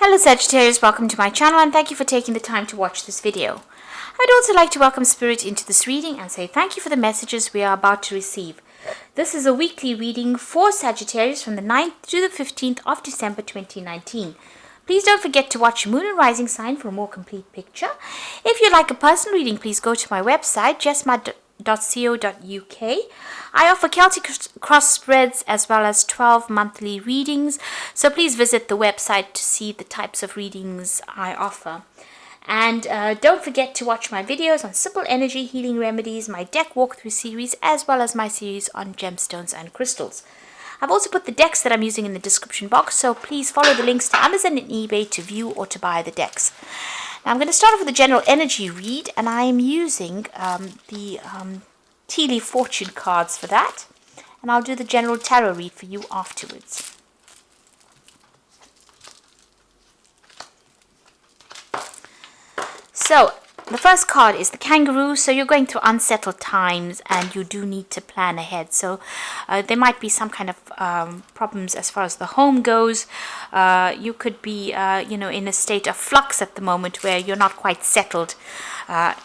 Hello Sagittarius, welcome to my channel and thank you for taking the time to watch this video. I'd also like to welcome Spirit into this reading and say thank you for the messages we are about to receive. This is a weekly reading for Sagittarius from the 9th to the 15th of December 2019. Please don't forget to watch Moon and Rising sign for a more complete picture. If you'd like a personal reading, please go to my website, jessma.co.uk. I offer Celtic cross spreads as well as 12 monthly readings, so please visit the website to see the types of readings I offer. And don't forget to watch my videos on simple energy healing remedies, my deck walkthrough series, as well as my series on gemstones and crystals. I've also put the decks that I'm using in the description box, so please follow the links to Amazon and eBay to view or to buy the decks. Now I'm going to start off with a general energy read, and I am using the tea leaf fortune cards for that, and I'll do the general tarot read for you afterwards. So the first card is the kangaroo. So you're going through unsettled times and you do need to plan ahead. So there might be some kind of problems as far as the home goes. You could be in a state of flux at the moment where you're not quite settled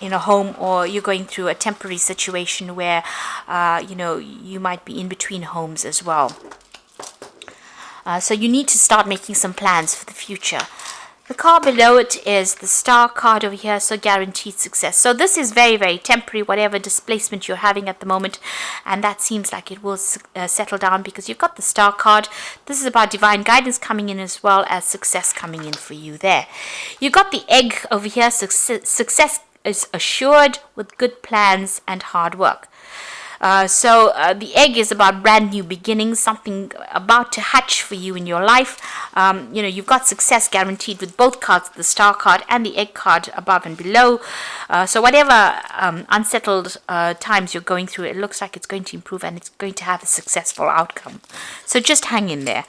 in a home, or you're going through a temporary situation where you might be in between homes as well. So you need to start making some plans for the future. The card below it is the star card over here, so guaranteed success. So this is very, very temporary, whatever displacement you're having at the moment, and that seems like it will settle down because you've got the star card. This is about divine guidance coming in as well as success coming in for you there. You've got the egg over here, success is assured with good plans and hard work. So the egg is about brand new beginnings, something about to hatch for you in your life. You've got success guaranteed with both cards, the star card and the egg card above and below. So whatever unsettled times you're going through, it looks like it's going to improve and it's going to have a successful outcome. So just hang in there.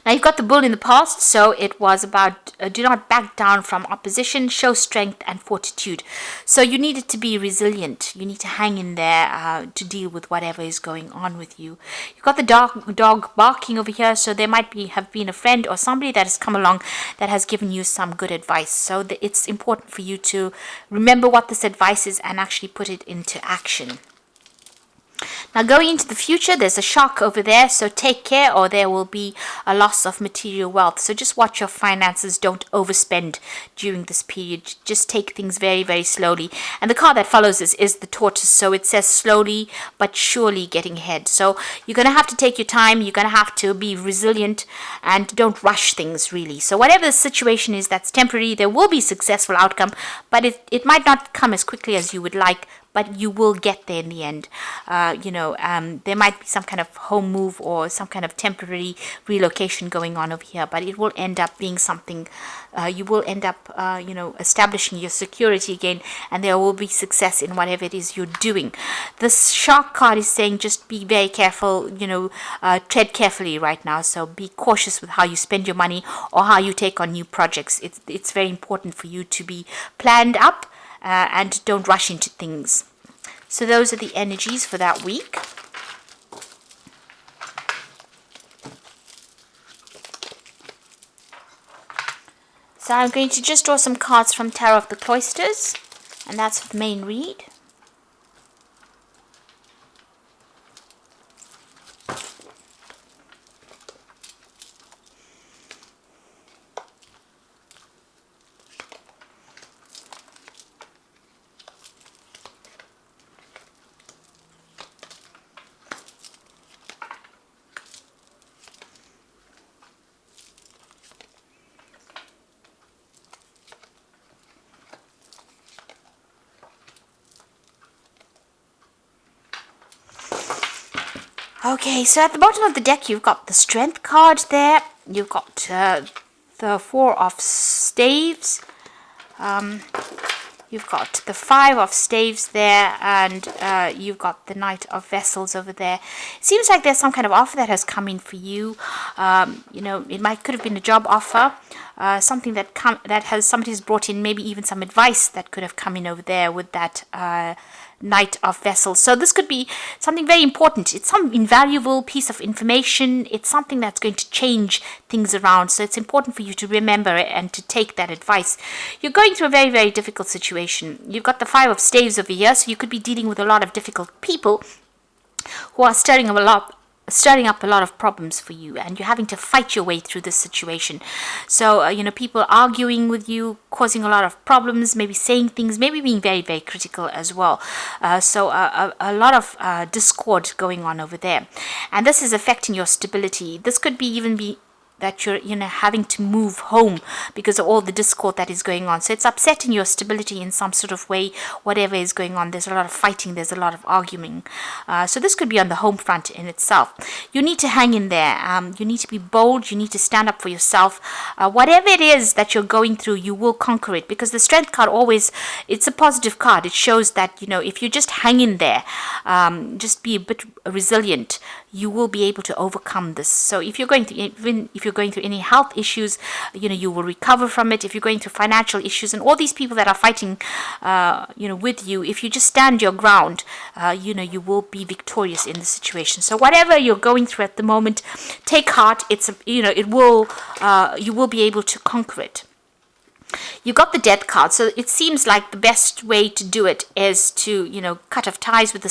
Now you've got the bull in the past, so it was about do not back down from opposition, show strength and fortitude. So you needed to be resilient. You need to hang in there to deal with whatever is going on with you. You've got the dog barking over here, so there might have been a friend or somebody that has come along that has given you some good advice. So it's important for you to remember what this advice is and actually put it into action. Now going into the future, there's a shark over there, so take care or there will be a loss of material wealth. So just watch your finances, don't overspend during this period. Just take things very, very slowly. And the card that follows this is the tortoise, so it says slowly but surely getting ahead. So you're going to have to take your time, you're going to have to be resilient and don't rush things really. So whatever the situation is that's temporary, there will be successful outcome, but it might not come as quickly as you would like, but you will get there in the end. There might be some kind of home move or some kind of temporary relocation going on over here, but it will end up being something, you will end up, establishing your security again, and there will be success in whatever it is you're doing. This shark card is saying just be very careful, tread carefully right now, so be cautious with how you spend your money or how you take on new projects. It's very important for you to be planned up and don't rush into things. So those are the energies for that week. So I'm going to just draw some cards from Tarot of the Cloisters, and that's for the main read. Okay, so at the bottom of the deck, you've got the Strength card there. You've got the Four of Staves. You've got the Five of Staves there, and you've got the Knight of Vessels over there. It seems like there's some kind of offer that has come in for you. It could have been a job offer, something that somebody's brought in, maybe even some advice that could have come in over there with that Knight of Vessels. So this could be something very important. It's some invaluable piece of information. It's something that's going to change things around. So it's important for you to remember it and to take that advice. You're going through a very, very difficult situation. You've got the Five of Staves over here, so you could be dealing with a lot of difficult people who are stirring up a lot of problems for you, and you're having to fight your way through this situation. So people arguing with you, causing a lot of problems, maybe saying things, maybe being very, very critical as well. So a lot of discord going on over there, and this is affecting your stability. This could be that you're having to move home because of all the discord that is going on. So it's upsetting your stability in some sort of way, whatever is going on. There's a lot of fighting, there's a lot of arguing. So this could be on the home front in itself. You need to hang in there. You need to be bold. You need to stand up for yourself. Whatever it is that you're going through, you will conquer it, because the Strength card it's a positive card. It shows that if you just hang in there, just be a bit resilient, you will be able to overcome this. So if you're going through any health issues, you will recover from it. If you're going through financial issues, and all these people that are fighting with you, if you just stand your ground, you will be victorious in the situation. So whatever you're going through at the moment, take heart. You will be able to conquer it. You got the Death card, so it seems like the best way to do it is to, cut off ties with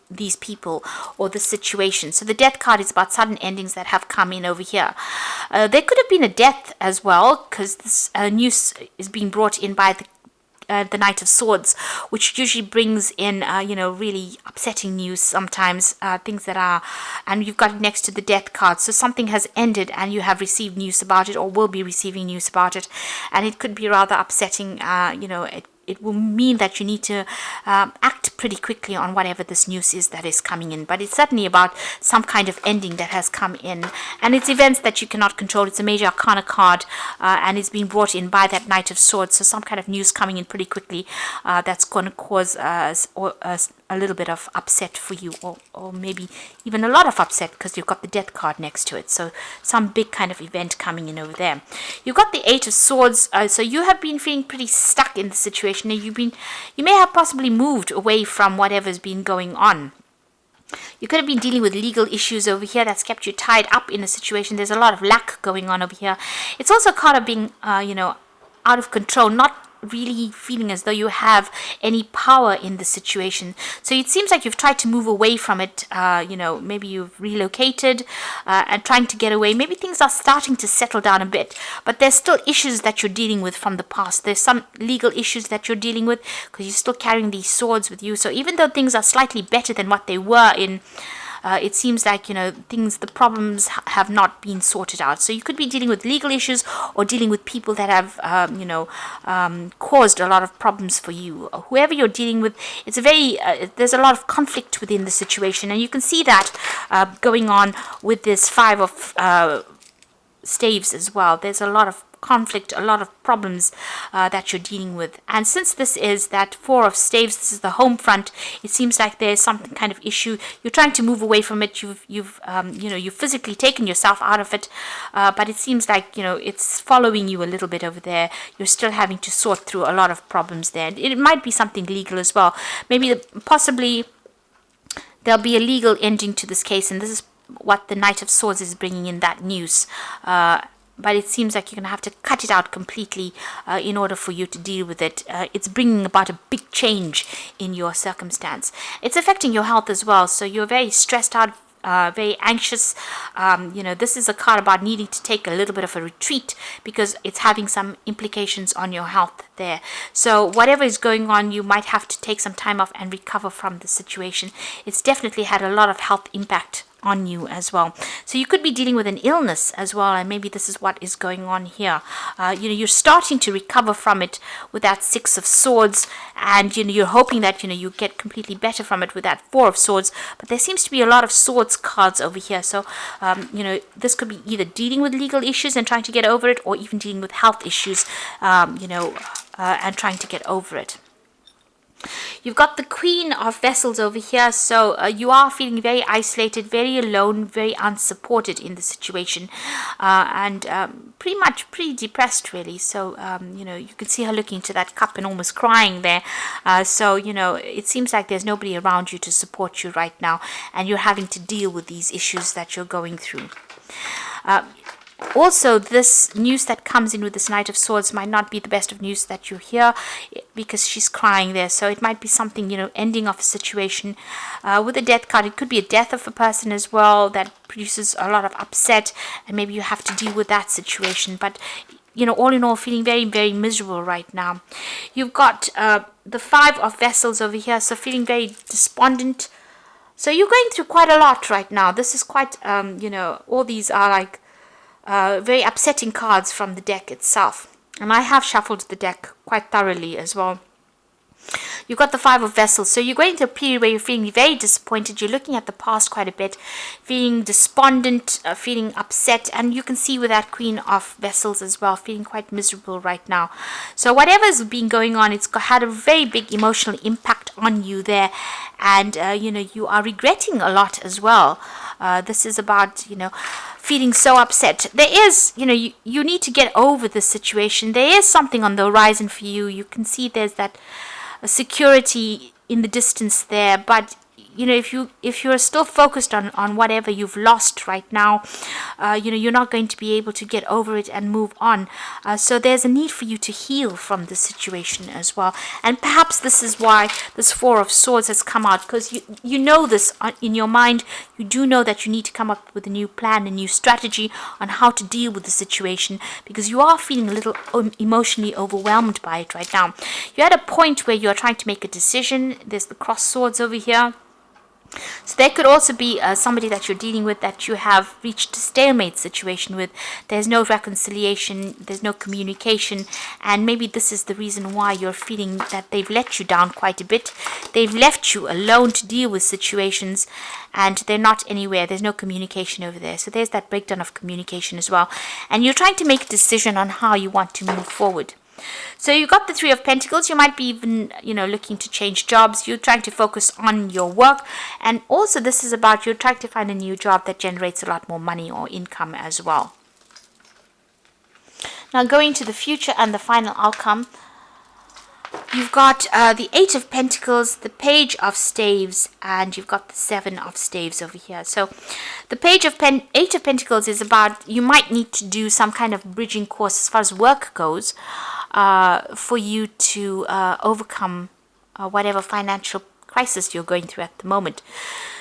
these people or the situation. So the Death card is about sudden endings that have come in over here. There could have been a death as well, because this news is being brought in by the Knight of Swords, which usually brings in, really upsetting news sometimes, things that are, and you've got it next to the Death card. So something has ended and you have received news about it, or will be receiving news about it, and it could be rather upsetting. It will mean that you need to act pretty quickly on whatever this news is that is coming in. But it's certainly about some kind of ending that has come in. And it's events that you cannot control. It's a major arcana card, and it's being brought in by that Knight of Swords. So some kind of news coming in pretty quickly that's going to cause a little bit of upset for you, or maybe even a lot of upset, because you've got the Death card next to it. So some big kind of event coming in over there. You've got the Eight of Swords, so you have been feeling pretty stuck in the situation. You may have possibly moved away from whatever's been going on. You could have been dealing with legal issues over here that's kept you tied up in a situation. There's a lot of lack going on over here. It's also a card of being, out of control, not really feeling as though you have any power in the situation. So it seems like you've tried to move away from it. Maybe you've relocated and trying to get away. Maybe things are starting to settle down a bit, but there's still issues that you're dealing with from the past. There's some legal issues that you're dealing with because you're still carrying these swords with you. So even though things are slightly better than what they were in, it seems like, the problems have not been sorted out. So you could be dealing with legal issues, or dealing with people that have, caused a lot of problems for you. Whoever you're dealing with, it's there's a lot of conflict within the situation. And you can see that going on with this Five of Staves as well. There's a lot of conflict, a lot of problems that you're dealing with. And since this is that Four of Staves, this is the home front, it seems like there's some kind of issue. You're trying to move away from it. You've physically taken yourself out of it, but it seems like it's following you a little bit over there. You're still having to sort through a lot of problems there. It might be something legal as well. Possibly there'll be a legal ending to this case, and this is what the Knight of Swords is bringing in, that news. But it seems like you're going to have to cut it out completely in order for you to deal with it. It's bringing about a big change in your circumstance. It's affecting your health as well, so you're very stressed out, very anxious. This is a card about needing to take a little bit of a retreat because it's having some implications on your health there. So whatever is going on, you might have to take some time off and recover from the situation. It's definitely had a lot of health impact on you as well. So you could be dealing with an illness as well, and maybe this is what is going on here. You're starting to recover from it with that Six of Swords, and you're hoping that you get completely better from it with that Four of Swords. But there seems to be a lot of swords cards over here. So this could be either dealing with legal issues and trying to get over it, or even dealing with health issues, and trying to get over it. You've got the Queen of Vessels over here, so you are feeling very isolated, very alone, very unsupported in the situation, and pretty depressed, really. So, you can see her looking into that cup and almost crying there. So, it seems like there's nobody around you to support you right now, and you're having to deal with these issues that you're going through. Also, this news that comes in with this Knight of Swords might not be the best of news that you hear, because she's crying there. So it might be something, ending of a situation. With the Death card, it could be a death of a person as well that produces a lot of upset, and maybe you have to deal with that situation. But all in all, feeling very, very miserable right now. You've got the Five of Vessels over here, so feeling very despondent. So you're going through quite a lot right now. This is quite, all these are like very upsetting cards from the deck itself. And I have shuffled the deck quite thoroughly as well. You've got the Five of Vessels. So you're going through a period where you're feeling very disappointed. You're looking at the past quite a bit, feeling despondent, feeling upset. And you can see with that Queen of Vessels as well, feeling quite miserable right now. So whatever's been going on, it's had a very big emotional impact on you there. And, you are regretting a lot as well. This is about, feeling so upset. There is, you need to get over this situation. There is something on the horizon for you. You can see there's that security in the distance there, but if you're still focused on whatever you've lost right now, you're not going to be able to get over it and move on. So there's a need for you to heal from the situation as well. And perhaps this is why this Four of Swords has come out, because you know this in your mind. You do know that you need to come up with a new plan, a new strategy on how to deal with the situation, because you are feeling a little emotionally overwhelmed by it right now. You're at a point where you're trying to make a decision. There's the cross swords over here. So there could also be somebody that you're dealing with that you have reached a stalemate situation with. There's no reconciliation, there's no communication, and maybe this is the reason why you're feeling that they've let you down quite a bit. They've left you alone to deal with situations, and they're not anywhere. There's no communication over there. So there's that breakdown of communication as well. And you're trying to make a decision on how you want to move forward. So you got the Three of Pentacles. You might be even, looking to change jobs. You're trying to focus on your work. And also this is about you're trying to find a new job that generates a lot more money or income as well. Now going to the future and the final outcome. You've got the Eight of Pentacles, the Page of Staves, and you've got the Seven of Staves over here. So the Eight of Pentacles is about you might need to do some kind of bridging course as far as work goes, for you to overcome whatever financial crisis you're going through at the moment.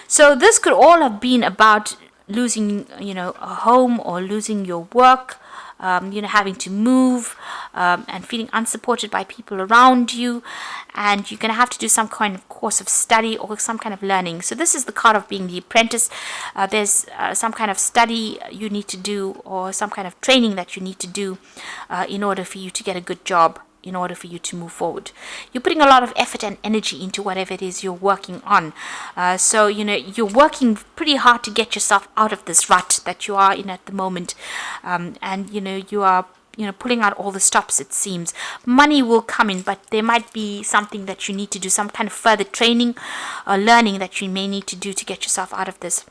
So this could all have been about losing, a home, or losing your work, having to move, and feeling unsupported by people around you, and you're going to have to do some kind of course of study or some kind of learning. So this is the card of being the apprentice. There's some kind of study you need to do, or some kind of training that you need to do in order for you to get a good job, in order for you to move forward. You're putting a lot of effort and energy into whatever it is you're working on. So, you're working pretty hard to get yourself out of this rut that you are in at the moment. And, you are, pulling out all the stops, it seems. Money will come in, but there might be something that you need to do, some kind of further training or learning that you may need to do to get yourself out of this.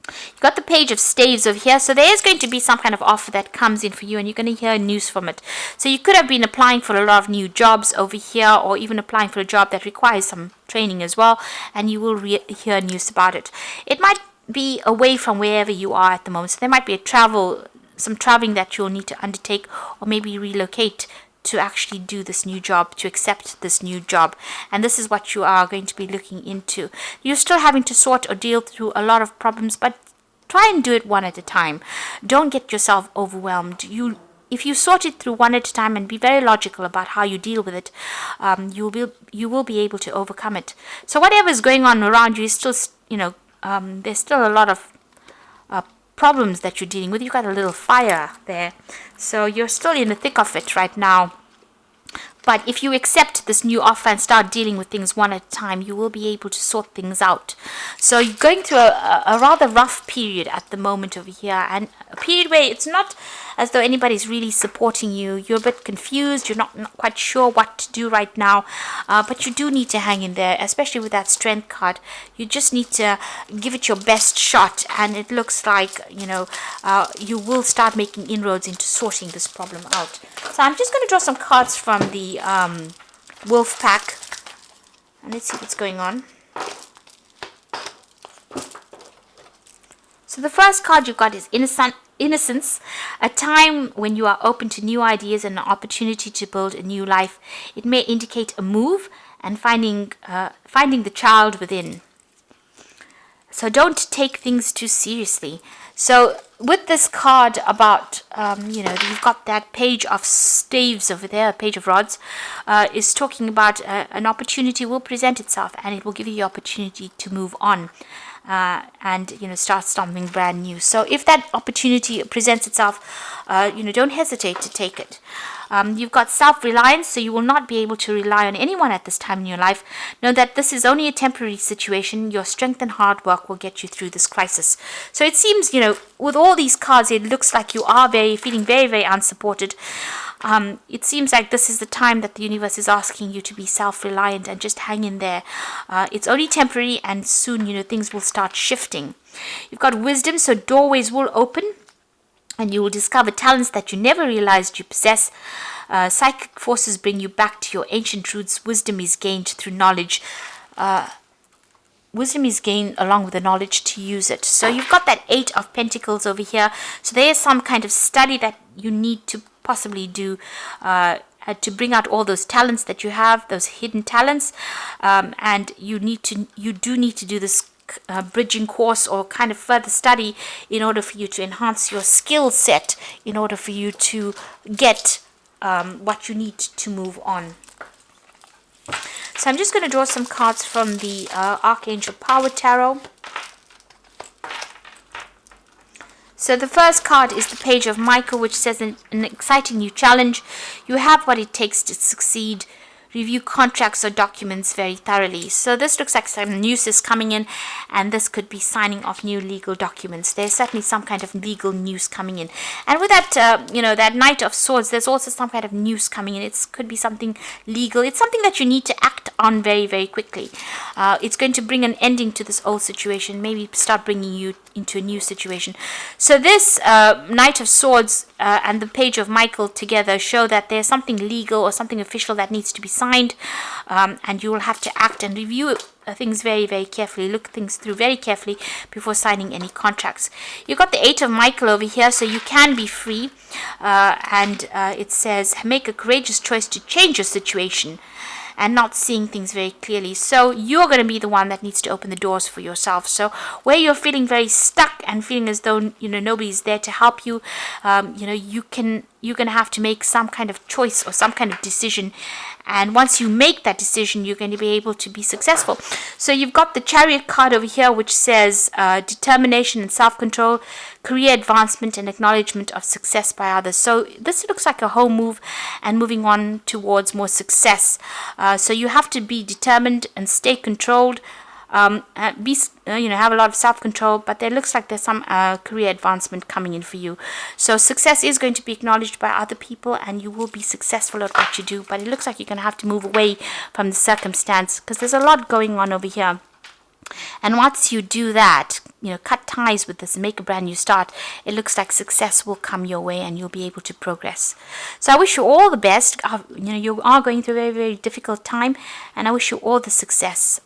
You've got the Page of Staves over here. So there is going to be some kind of offer that comes in for you, and you're going to hear news from it. So you could have been applying for a lot of new jobs over here, or even applying for a job that requires some training as well, and you will hear news about it. It might be away from wherever you are at the moment. So there might be some traveling that you'll need to undertake, or maybe relocate to actually do this new job, to accept this new job. And this is what you are going to be looking into. You're still having to sort or deal through a lot of problems, but try and do it one at a time. Don't get yourself overwhelmed. If you sort it through one at a time and be very logical about how you deal with it, you will be able to overcome it. So whatever is going on around you is still, there's still a lot of problems that you're dealing with. You've got a little fire there, so you're still in the thick of it right now. But if you accept this new offer and start dealing with things one at a time, you will be able to sort things out. So you're going through a rather rough period at the moment over here, and a period where it's not as though anybody's really supporting you. You're a bit confused. You're not quite sure what to do right now, but you do need to hang in there, especially with that strength card. You just need to give it your best shot, and it looks like, you will start making inroads into sorting this problem out. So I'm just going to draw some cards from the wolf pack, and let's see what's going on. So the first card you've got is innocence, a time when you are open to new ideas and an opportunity to build a new life. It may indicate a move and finding the child within. So don't take things too seriously. So with this card about, you've got that page of staves over there, a page of rods, is talking about an opportunity will present itself, and it will give you the opportunity to move on. And start something brand new. So if that opportunity presents itself, don't hesitate to take it. You've got self-reliance, so you will not be able to rely on anyone at this time in your life. Know that this is only a temporary situation. Your strength and hard work will get you through this crisis. So it seems, with all these cards, it looks like you are feeling very, very unsupported. It seems like this is the time that the universe is asking you to be self-reliant and just hang in there. It's only temporary, and soon, things will start shifting. You've got wisdom, so doorways will open, and you will discover talents that you never realized you possess. Psychic forces bring you back to your ancient roots. Wisdom is gained through knowledge. Wisdom is gained along with the knowledge to use it. So you've got that 8 of Pentacles over here. So there is some kind of study that you need to possibly do to bring out all those talents that you have, those hidden talents. And you do need to do this bridging course or kind of further study in order for you to enhance your skill set, in order for you to get what you need to move on. So I'm just going to draw some cards from the Archangel Power Tarot. So the first card is the Page of Michael, which says an exciting new challenge. You have what it takes to succeed. Review contracts or documents very thoroughly. So this looks like some news is coming in, and this could be signing off new legal documents. There's certainly some kind of legal news coming in. And with that, that Knight of Swords, there's also some kind of news coming in. It could be something legal. It's something that you need to act on very, very quickly. It's going to bring an ending to this old situation, maybe start bringing you into a new situation. So this Knight of Swords and the Page of Michael together show that there's something legal or something official that needs to be signed, and you will have to act and review things very, very carefully. Look things through very carefully before signing any contracts. You've got the 8 of Michael over here, so you can be free, and it says make a courageous choice to change your situation and not seeing things very clearly. So you're going to be the one that needs to open the doors for yourself. So where you're feeling very stuck and feeling as though nobody's there to help you, you're going to have to make some kind of choice or some kind of decision. And once you make that decision, you're going to be able to be successful. So you've got the Chariot card over here, which says determination and self-control, career advancement and acknowledgement of success by others. So this looks like a whole move and moving on towards more success. So you have to be determined and stay controlled. Have a lot of self-control, but there looks like there's some career advancement coming in for you. So success is going to be acknowledged by other people, and you will be successful at what you do, but it looks like you're going to have to move away from the circumstance because there's a lot going on over here. And once you do that, cut ties with this and make a brand new start, it looks like success will come your way and you'll be able to progress. So I wish you all the best. You are going through a very, very difficult time, and I wish you all the success.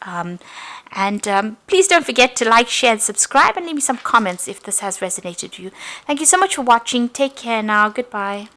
Please don't forget to like, share, and subscribe, and leave me some comments if this has resonated with you. Thank you so much for watching. Take care now. Goodbye.